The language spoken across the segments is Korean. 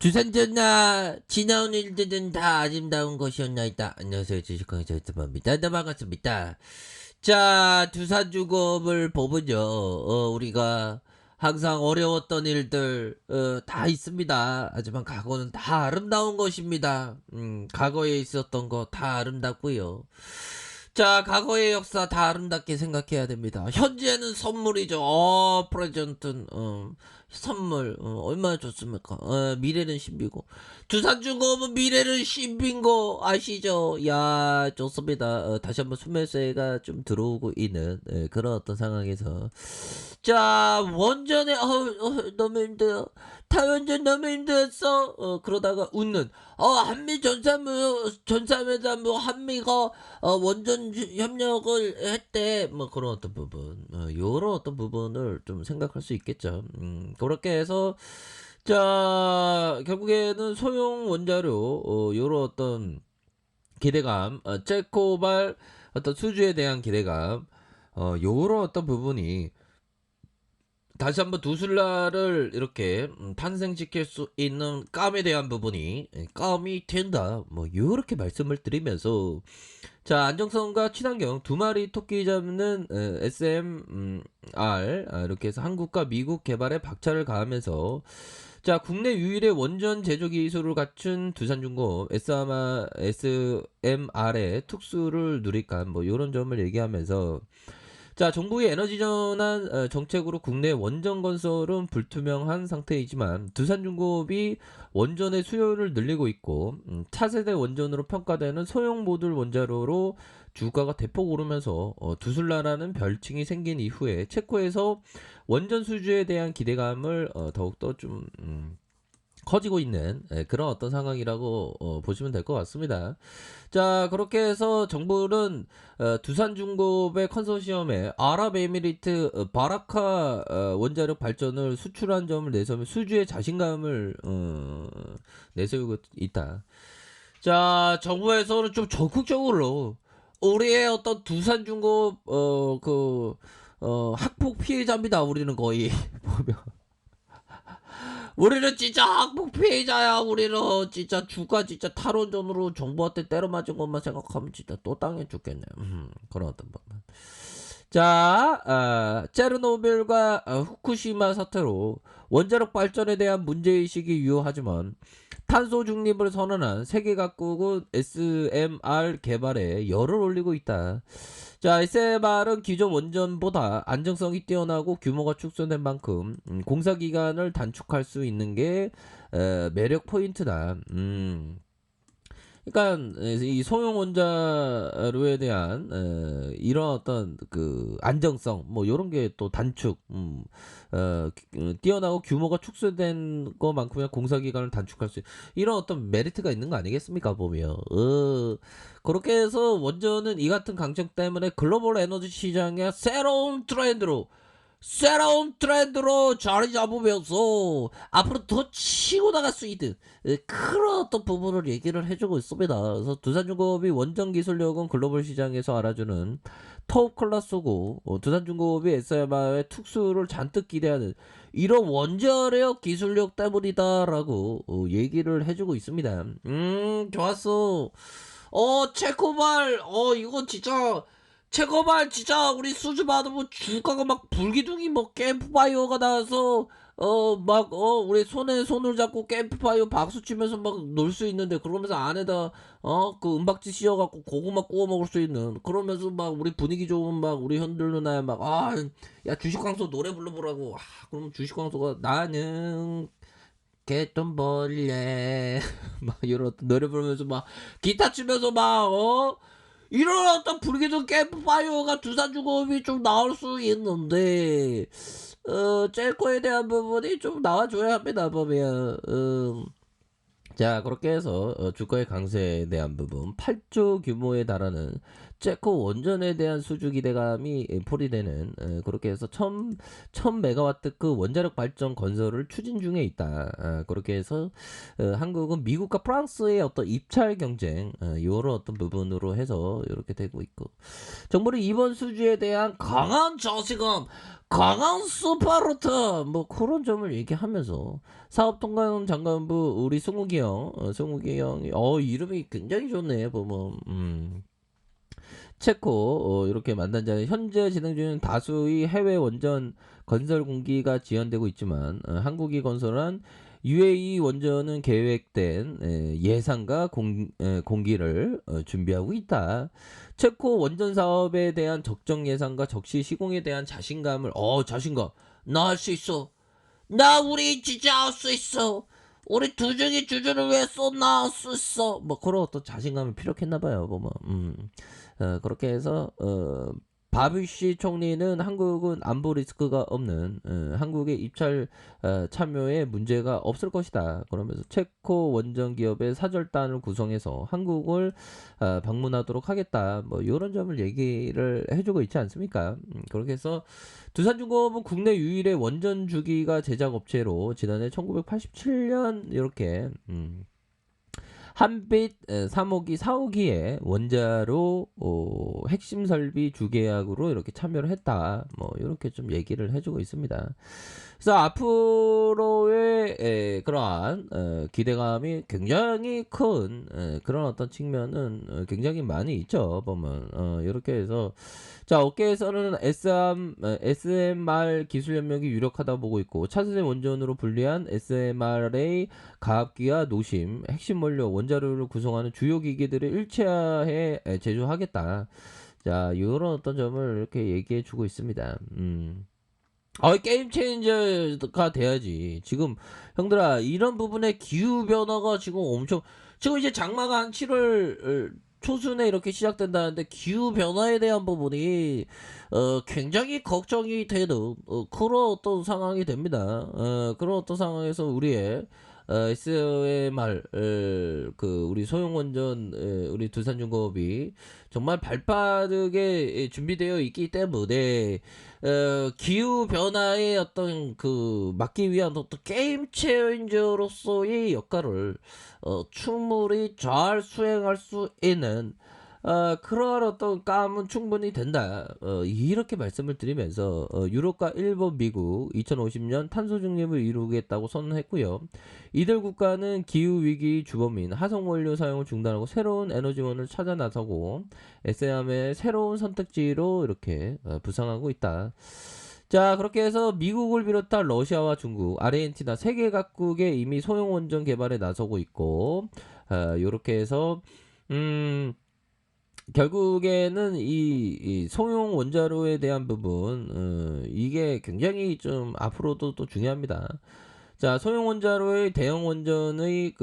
주산전나 지나온 일들은 다 아름다운 것이었나이다. 안녕하세요, 주식광에서 유튜버입니다. 네, 반갑습니다. 자, 두산중공업을 보면요, 우리가 항상 어려웠던 일들 다 있습니다. 하지만 과거는 다 아름다운 것입니다. 과거에 있었던 거 다 아름답고요. 자, 과거의 역사 다 아름답게 생각해야 됩니다. 현재는 선물이죠. 프레젠트는 선물 얼마나 좋습니까? 미래는 신비고, 두산중공업은 미래는 신비인 거 아시죠? 야, 좋습니다. 다시 한번 순매수가 좀 들어오고 있는 그런 어떤 상황에서, 자, 원전에 너무 힘들어. 타원전 너무 힘들었어. 그러다가 웃는, 한미 전사회담 뭐 한미가 원전 협력을 했대. 뭐 그런 어떤 부분, 요런 어떤 부분을 좀 생각할 수 있겠죠. 그렇게 해서, 자, 결국에는 소형 원자료, 요런 어떤 기대감, 째코발 어떤 수주에 대한 기대감, 요런 어떤 부분이 다시 한번 두술라를 이렇게 탄생시킬 수 있는 깜에 대한 부분이 깜이 된다. 뭐 이렇게 말씀을 드리면서, 자, 안정성과 친환경 두 마리 토끼 잡는 SMR, 이렇게 해서 한국과 미국 개발에 박차를 가하면서, 자, 국내 유일의 원전 제조 기술을 갖춘 두산중공업 SMR의 특수를 누릴까, 뭐 이런 점을 얘기하면서, 자, 정부의 에너지 전환 정책으로 국내 원전 건설은 불투명한 상태이지만 두산중공업이 원전의 수요를 늘리고 있고, 차세대 원전으로 평가되는 소형 모듈 원자로로 주가가 대폭 오르면서 두술라라는 별칭이 생긴 이후에 체코에서 원전 수주에 대한 기대감을 더욱더 좀 커지고 있는 그런 어떤 상황이라고 보시면 될 것 같습니다. 자, 그렇게 해서 정부는 두산중공업의 컨소시엄에 아랍에미리트 바라카 원자력 발전을 수출한 점을 내세우며 수주의 자신감을 내세우고 있다. 자, 정부에서는 좀 적극적으로 우리의 어떤 두산중공업 학폭 피해자입니다. 우리는 거의 보면. 우리는 진짜 항복 피해자야. 우리는 진짜 주가 진짜 탈원전으로 정부한테 때려 맞은 것만 생각하면 진짜 또 당해 죽겠네. 그런 어떤 부분. 자, 체르노빌과 후쿠시마 사태로 원자력 발전에 대한 문제의식이 유효하지만 탄소 중립을 선언한 세계 각국은 SMR 개발에 열을 올리고 있다. 자, SMR은 기존 원전보다 안정성이 뛰어나고 규모가 축소된 만큼 공사 기간을 단축할 수 있는 게 매력 포인트다. 그러니까 이 소형 원자로에 대한 이런 어떤 그 안정성, 뭐 이런 게 또 단축, 뛰어나고 규모가 축소된 것만큼이나 공사 기간을 단축할 수 이런 어떤 메리트가 있는 거 아니겠습니까 보면. 그렇게 해서 원전은 이 같은 강점 때문에 글로벌 에너지 시장의 새로운 트렌드로 자리 잡으면서 앞으로 더 치고 나갈 수 있는 그런 어떤 부분을 얘기를 해주고 있습니다. 그래서 두산중공업이 원전 기술력은 글로벌 시장에서 알아주는 터프 클래스고, 두산중공업이 SMR의 특수를 잔뜩 기대하는 이런 원자력 기술력 때문이다라고 얘기를 해주고 있습니다. 좋았어. 체코발, 이거 진짜, 체코발 진짜 우리 수주 받으면 주가가 막 불기둥이 뭐 캠프파이어가 나와서, 우리 손에 손을 잡고 캠프파이어 박수 치면서 막 놀 수 있는데, 그러면서 안에다, 그 은박지 씌워갖고 고구마 구워 먹을 수 있는, 그러면서 막 우리 분위기 좋은 막 우리 현들 누나야 막, 야, 주식광수 노래 불러보라고. 그럼 주식광수가 나는 개돈 벌래 막 이런 어떤 노래 부르면서 막 기타 치면서 막 이런 어떤 불기둥 캠프파이어가 두산중공업이 좀 나올 수 있는데 젤코에 대한 부분이 좀 나와줘야 합니다 보면. 자, 그렇게 해서 주가의 강세에 대한 부분 8조 규모에 달하는 체코 원전에 대한 수주 기대감이 포리되는 그렇게 해서 1000메가와트 그 원자력 발전 건설을 추진 중에 있다. 그렇게 해서 한국은 미국과 프랑스의 어떤 입찰 경쟁 요런 어떤 부분으로 해서 이렇게 되고 있고 정부는 이번 수주에 대한 강한 자신감 강한 스파르타 뭐 그런 점을 얘기하면서 사업통관 장관부 우리 승욱이 형이 이름이 굉장히 좋네 보면 체코 이렇게 만난 자는 현재 진행 중인 다수의 해외 원전 건설 공기가 지연되고 있지만 한국이 건설한 UAE 원전은 계획된 예산과 공기를 준비하고 있다. 체코 원전 사업에 대한 적정 예산과 적시 시공에 대한 자신감 나 할 수 있어. 나 우리 진짜 할 수 있어. 우리 두중이 주주를 위해서 나 할 수 있어. 뭐 그런 어떤 자신감이 필요했나 봐요. 보면 그렇게 해서 바비시 총리는 한국은 안보 리스크가 없는 한국의 입찰 참여에 문제가 없을 것이다. 그러면서 체코 원전 기업의 사절단을 구성해서 한국을 방문하도록 하겠다. 뭐 이런 점을 얘기를 해주고 있지 않습니까? 그렇게 해서 두산중공업은 국내 유일의 원전 주기가 제작 업체로 지난해 1987년 이렇게 한빛 3호기, 4호기에 원자로 핵심 설비 주계약으로 이렇게 참여를 했다. 뭐 이렇게 좀 얘기를 해주고 있습니다. 그래서 앞으로의 그러한 기대감이 굉장히 큰 그런 어떤 측면은 굉장히 많이 있죠. 보면 이렇게 해서 자 업계에서는 SMR 기술 협력이 유력하다 보고 있고 차세대 원전으로 분리한 SMR의 가압기와 노심, 핵심 원료, 원자료를 구성하는 주요 기기들을 일체화해 제조하겠다. 자, 이런 어떤 점을 이렇게 얘기해 주고 있습니다. 게임 체인저가 돼야지. 지금 형들아 이런 부분에 기후 변화가 지금 지금 이제 장마가 한 7월 초순에 이렇게 시작된다는데 기후 변화에 대한 부분이 굉장히 걱정이 되는 그런 어떤 상황이 됩니다. 그런 어떤 상황에서 우리의 SMR 우리 소형원전 우리 두산중공업이 정말 발빠르게 준비되어 있기 때문에 기후 변화의 어떤 막기 위한 어떤 게임 체인저로서의 역할을 충분히 잘 수행할 수 있는 그러한 어떤 감은 충분히 된다. 이렇게 말씀을 드리면서 유럽과 일본, 미국 2050년 탄소 중립을 이루겠다고 선언했고요. 이들 국가는 기후 위기 주범인 화석 원료 사용을 중단하고 새로운 에너지원을 찾아 나서고 SM의 새로운 선택지로 이렇게 부상하고 있다. 자 그렇게 해서 미국을 비롯한 러시아와 중국, 아르헨티나 세계 각국에 이미 소형 원전 개발에 나서고 있고 이렇게 해서 결국에는 이 소형 원자로에 대한 부분 이게 굉장히 좀 앞으로도 또 중요합니다. 자 소형 원자로의 대형 원전의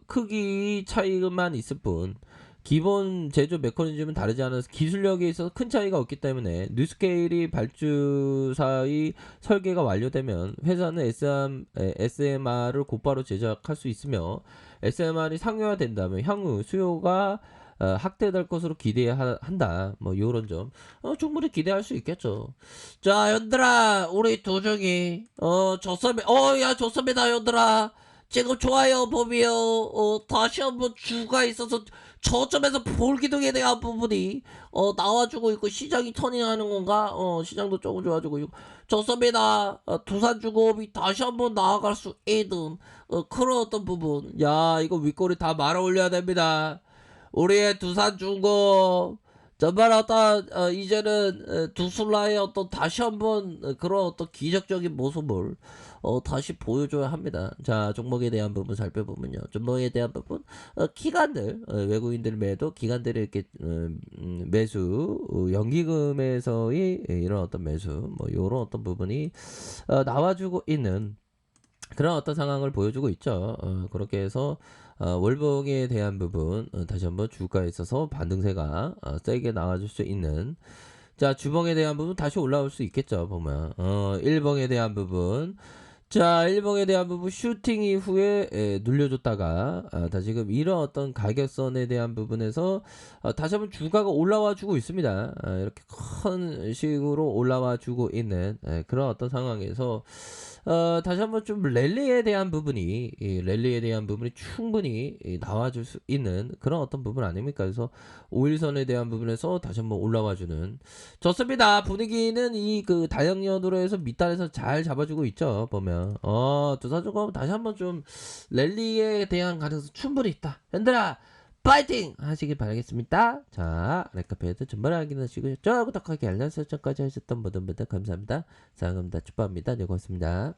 크기 차이만 있을 뿐 기본 제조 메커니즘은 다르지 않아서 기술력에 있어서 큰 차이가 없기 때문에 뉴스케일이 발주사의 설계가 완료되면 회사는 SMR을 곧바로 제작할 수 있으며 SMR이 상용화된다면 향후 수요가 확대될 것으로 기대한다. 뭐 요런 점 충분히 기대할 수 있겠죠. 자, 연들아, 우리 도정이 좋습니다, 연들아. 지금 좋아요, 봄이요. 다시 한번 주가 있어서 저점에서 볼기둥에 대한 부분이 나와주고 있고 시장이 터닝하는 건가? 시장도 조금 좋아지고 있고 좋습니다. 두산중공업이 다시 한번 나아갈 수 있는 그런 어떤 부분. 야, 이거 윗꼬리 다 말아 올려야 됩니다. 우리의 두산중공 정말 어떤 이제는 두술라의 어떤 다시 한번 그런 어떤 기적적인 모습을 다시 보여줘야 합니다. 자 종목에 대한 부분 살펴보면요. 종목에 대한 부분 기관들 외국인들 매도 기관들이 이렇게 매수 연기금에서의 이런 어떤 매수 뭐 이런 어떤 부분이 나와주고 있는 그런 어떤 상황을 보여주고 있죠. 그렇게 해서 월봉에 대한 부분 다시 한번 주가에 있어서 반등세가 세게 나와줄 수 있는 자 주봉에 대한 부분 다시 올라올 수 있겠죠. 보면 일봉에 대한 부분 자, 일봉에 대한 부분 슈팅 이후에 눌려줬다가 다시금 이런 어떤 가격선에 대한 부분에서 다시 한번 주가가 올라와 주고 있습니다. 이렇게 큰 식으로 올라와 주고 있는 그런 어떤 상황에서 다시 한번 좀 랠리에 대한 부분이 이 랠리에 대한 부분이 충분히 나와줄 수 있는 그런 어떤 부분 아닙니까? 그래서 5일선에 대한 부분에서 다시 한번 올라와주는 좋습니다. 분위기는 이 그 다영연으로 해서 밑단에서 잘 잡아주고 있죠. 보면 두산중공업 다시 한번 좀 랠리에 대한 가능성 충분히 있다. 현들아 파이팅 하시길 바라겠습니다. 자, 레카페이드 전반에 확인하시고 구독하기 알람 설정까지 하셨던 모든 분들 감사합니다. 사랑합니다. 축복합니다. 네, 고맙습니다.